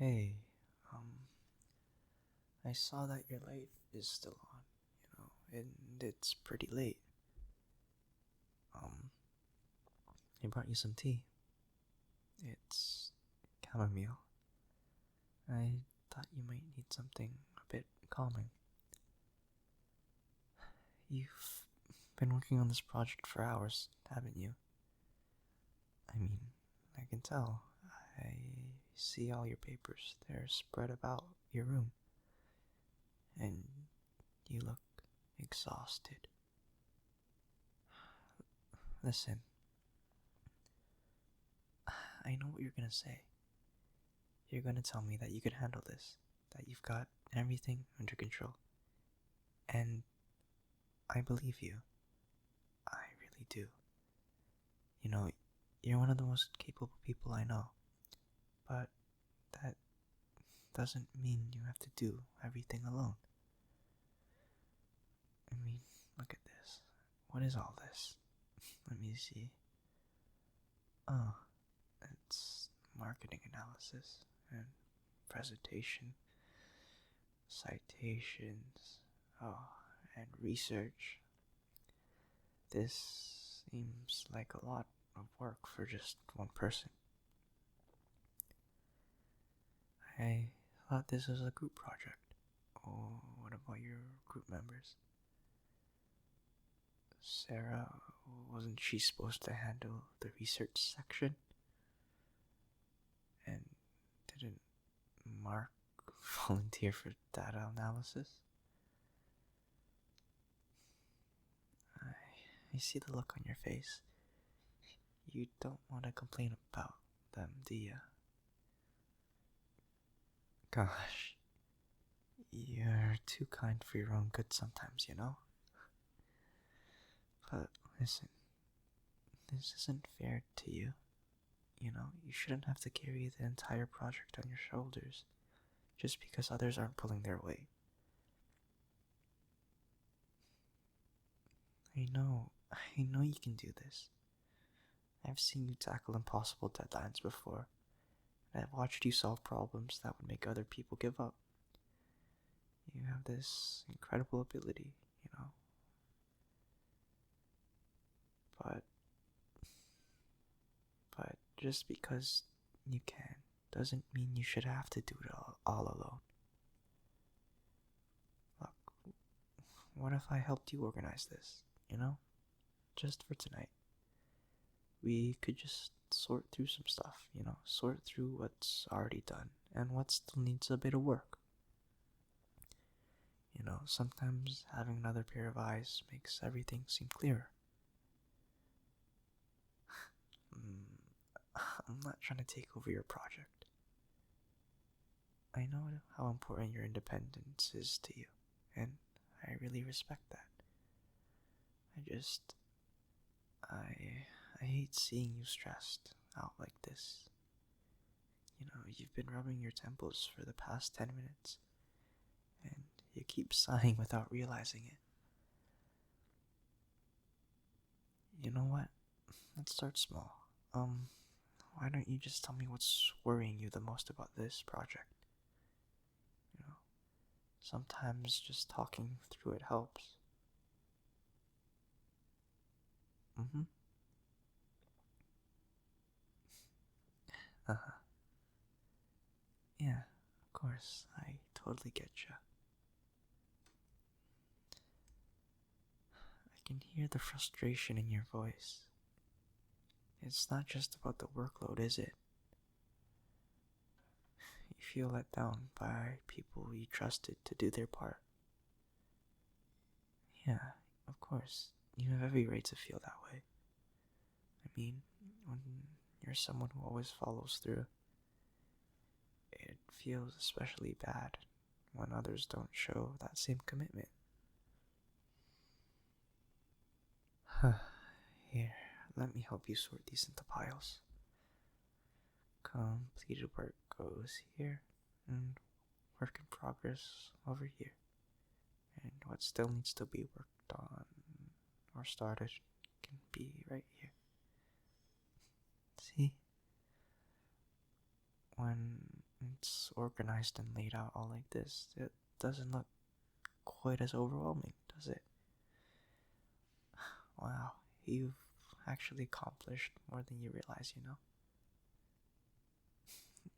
Hey, I saw that your light is still on, and it's pretty late. Um, I brought you some tea. It's chamomile. I thought you might need something a bit calming. You've been working on this project for hours, haven't you? I mean, I can tell. I see all your papers. They're spread about your room. And you look exhausted. Listen, I know what you're gonna say. You're gonna tell me that you could handle this, that you've got everything under control. And I believe you. I really do. You know, you're one of the most capable people I know. But that doesn't mean you have to do everything alone. I mean, look at this. What is all this? Let me see. Oh, it's marketing analysis and presentation, citations, and research. This seems like a lot of work for just one person. I thought this was a group project. Oh, what about your group members? Sarah, wasn't she supposed to handle the research section? And didn't Mark volunteer for data analysis? I see the look on your face. You don't want to complain about them, do you? Gosh, you're too kind for your own good sometimes, you know? But listen, this isn't fair to you. You shouldn't have to carry the entire project on your shoulders just because others aren't pulling their weight. I know you can do this. I've seen you tackle impossible deadlines before, and I've watched you solve problems that would make other people give up. You have this incredible ability, but just because you can doesn't mean you should have to do it all alone. Look, what if I helped you organize this, just for tonight? We could just sort through some stuff, sort through what's already done and what still needs a bit of work. Sometimes having another pair of eyes makes everything seem clearer. I'm not trying to take over your project. I know how important your independence is to you, and I really respect that. I hate seeing you stressed out like this. You've been rubbing your temples for the past 10 minutes, and you keep sighing without realizing it. You know what? Let's start small. Why don't you just tell me what's worrying you the most about this project? Sometimes just talking through it helps. Mm-hmm. Uh-huh. Yeah, of course. I totally get you. I can hear the frustration in your voice. It's not just about the workload, is it? You feel let down by people you trusted to do their part. Yeah, of course. You have every right to feel that way. I mean, when you're someone who always follows through, it feels especially bad when others don't show that same commitment. Here, let me help you sort these into piles. Completed work goes here, and work in progress over here. And what still needs to be worked on or started can be right here. See? When it's organized and laid out all like this, it doesn't look quite as overwhelming, does it? Wow, you've actually accomplished more than you realize, you know?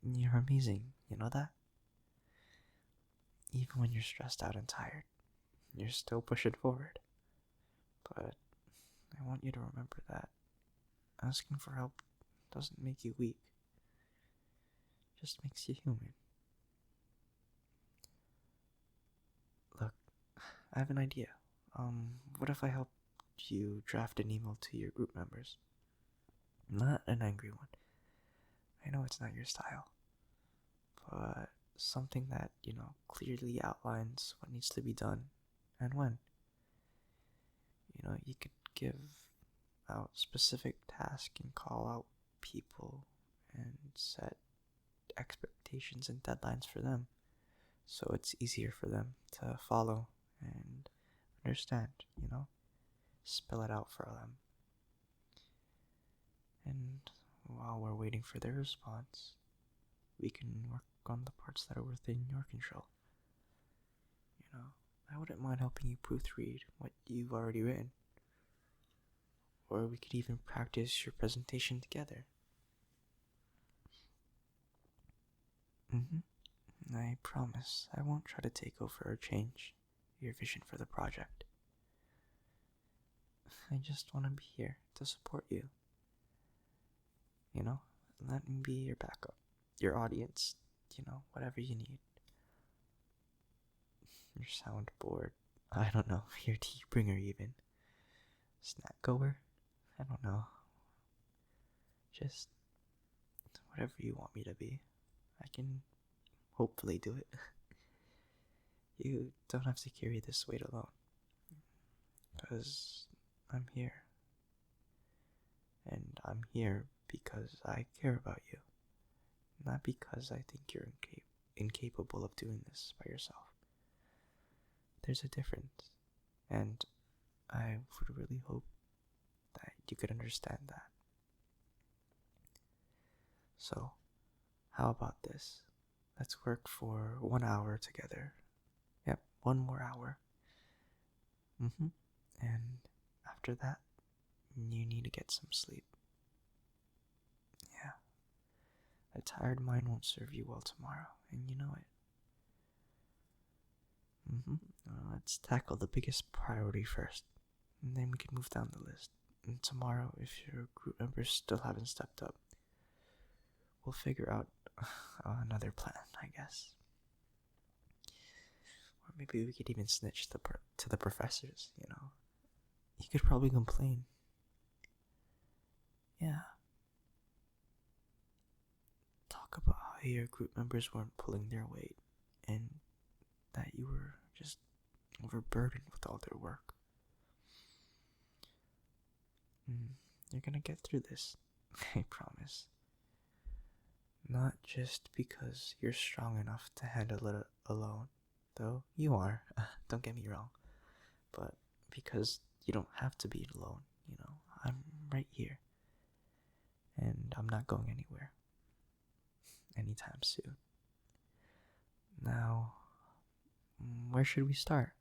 You're amazing, you know that? Even when you're stressed out and tired, you're still pushing forward. But I want you to remember that asking for help doesn't make you weak, it just makes you human. Look, I have an idea. What if I helped you draft an email to your group members? Not an angry one. I know it's not your style, but something that, clearly outlines what needs to be done and when. You could give out specific tasks and call out people and set expectations and deadlines for them so it's easier for them to follow and understand, spell it out for them. And while we're waiting for their response, we can work on the parts that are within your control. I wouldn't mind helping you proofread what you've already written. Or we could even practice your presentation together. I promise I won't try to take over or change your vision for the project. I just want to be here to support you. Let me be your backup, your audience, whatever you need. Your soundboard, I don't know, your tea bringer even. Snack goer, I don't know. Just whatever you want me to be. I can hopefully do it. You don't have to carry this weight alone. Because I'm here. And I'm here because I care about you. Not because I think you're incapable of doing this by yourself. There's a difference. And I would really hope that you could understand that. So, how about this? Let's work for 1 hour together. Yep, 1 more hour. And after that, you need to get some sleep. Yeah. A tired mind won't serve you well tomorrow, and you know it. Let's tackle the biggest priority first, and then we can move down the list. And tomorrow, if your group members still haven't stepped up, we'll figure out another plan, I guess. Or maybe we could even snitch to the professors, You could probably complain. Yeah. Talk about how your group members weren't pulling their weight, and that you were just overburdened with all their work. You're gonna get through this, I promise. Not just because you're strong enough to handle it alone, though you are, don't get me wrong, but because you don't have to be alone, I'm right here, and I'm not going anywhere anytime soon. Now, where should we start?